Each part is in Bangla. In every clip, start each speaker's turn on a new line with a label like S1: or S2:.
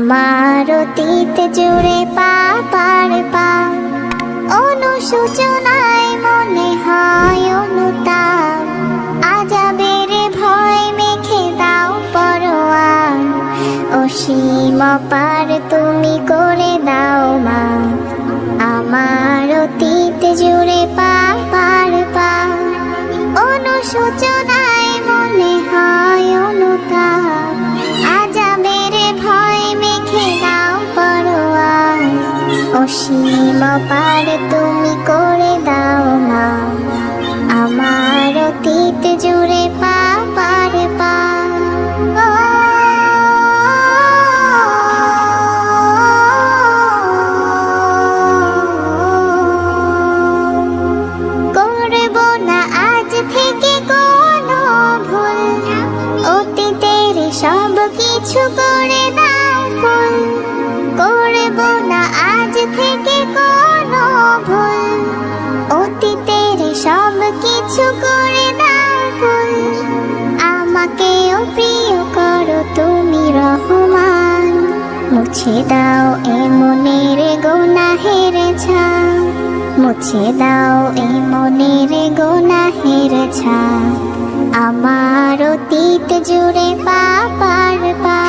S1: আমার অতীত জুড়ে পার পা অনুশোচনায় মনে হয় অনুতাপ আজাবের ভয় মেখে দাও পরোয়ার অসীম পার তুমি করে দাও মা আমার অতীত জুড়ে পার পা অনুশোচনায় মনে হয় অনুতাপ আজাবের ভয় মেখে দাও পরোয়ার অসীম পার তুমি করে দাও মা আমার অতীত জুড়ে পার পা করব না আজ থেকে কোনো ভুল অতীতের সব কিছু করে দাও ফুল করব না আজ থেকে কোনো ভুল অতীতের সব কিছু করে দাও ফুল আমাকেও প্রিয় করো তুমি রহমান মুছে দাও এ মনের গুনাহের ছাপ মুছে দাও এ মনের গুনাহের ছাপ আমার অতীত জুড়ে পার পা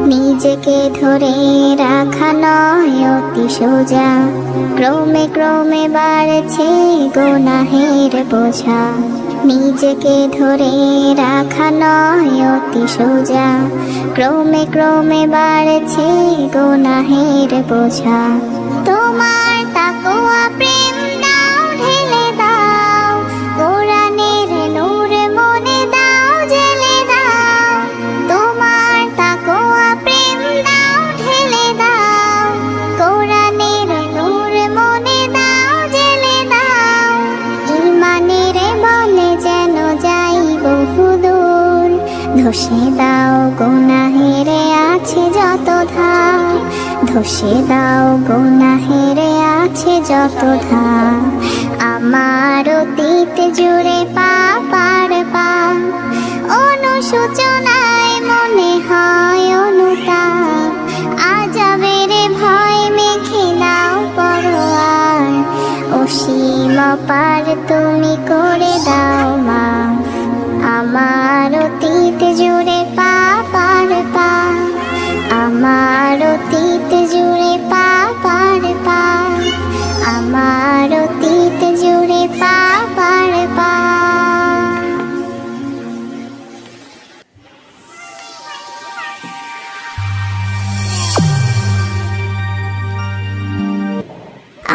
S1: নিজেকে ধরে রাখা নয় অতি সোজা ক্রমে ক্রমে বাড়ছে গুনাহের বোঝা নিজেকে ধরে রাখা নয় অতি সোজা ক্রমে ক্রমে বাড়ছে গুনাহের বোঝা তোমার তাকওয়া প্রেম দাও ঢেলে দাও কোরআনের নূর মনে দাও জেলে দাও তোমার তাকওয়া প্রেম দাও ঢেলে দাও কোরআনের নূর মনে দাও জেলে দাও ঈমানের বলে যেন যাই বহুদূর ধসে দাও গুনাহের আছে যত ধাপ ধসে দাও গুনাহের আছে যত ধাপ আমার অতীত জুড়ে পার পা অনুশোচনায় মনে হয় অনুতাপ আজাবের ভয় মেখে দাও পরোয়ার অসীম পার তুমি করে দাও মা আমার অতীত জুড়ে পার পা আমার অতীত জুড়ে পার পা আমার অতীত জুড়ে পার পা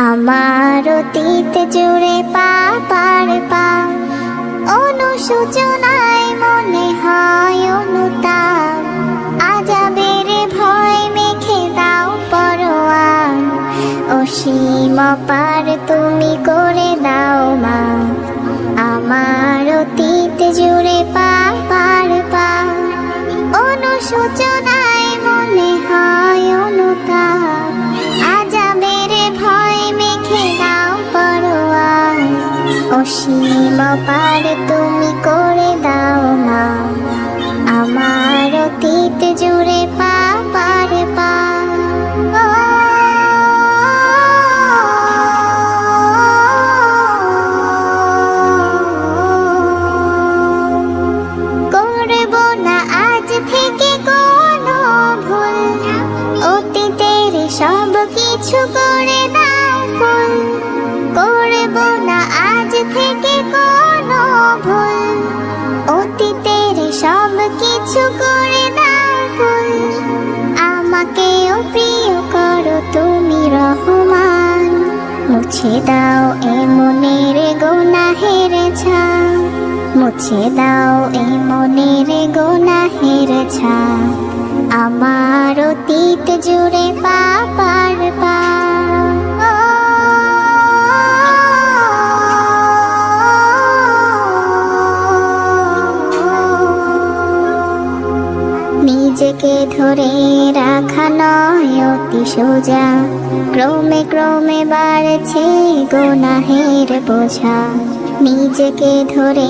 S1: আমার অতীত জুড়ে পার পা অনুশোচনায় মনে হয় অনুতাপ আজাবের ভয় মেখে দাও পরোয়ার অসীম পার তুমি করে দাও মা আমার অতীত জুড়ে পার পা অনুশোচনায় মনে হয় অনুতাপ আজাবের ভয় মেখে দাও পরোয়ার অসীম পার তুমি করে দাও মা আমার অতীত জুড়ে পার পা করব না আজ থেকে কোনো ভুল অতীতের সব কিছু করে দাও ফুল করব না আজ থেকে কোনো ভুল অতীতের সব কিছু করে দাও ফুল আমাকেও প্রিয় করো তুমি রহমান মুছে দাও এ মনের গুনাহের ছাপ মুছে দাও এ মনের গুনাহের ছাপ আমার অতীত জুড়ে পার পা নিজেকে ধরে রাখা নয় অতি সোজা, ক্রমে ক্রমে বাড়ছে গুনাহের বোঝা। নিজেকে ধরে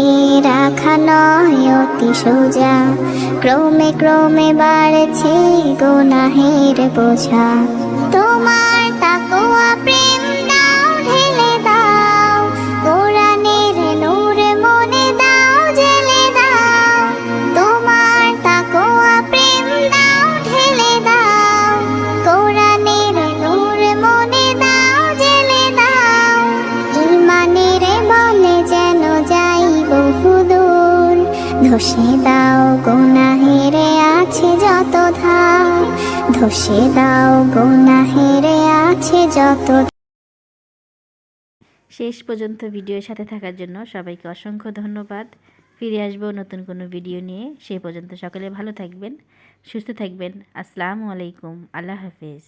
S1: রাখা নয় অতি সোজা, ক্রমে ক্রমে বাড়ছে গুনাহের বোঝা। তোমার তাকওয়া প্রেম দাও ঢেলে দাও, কোরআনের নূর মনে দাও জেলে দাও। তোমার তাকওয়া প্রেম দাও ঢেলে দাও, কোরআনের নূর মনে দাও জেলে দাও। ঈমানের বলে যেন যাই বহুদূর, ধসে দাও গুনাহের আছে যত ধাপ, ধসে দাও গুনাহের আছে যত।
S2: শেষ পর্যন্ত ভিডিওর সাথে থাকার জন্য সবাইকে অসংখ্য ধন্যবাদ। ফিরে আসবো নতুন কোনো ভিডিও নিয়ে। সেই পর্যন্ত সকলে ভালো থাকবেন, সুস্থ থাকবেন। আসসালামু আলাইকুম, আল্লাহ হাফেজ।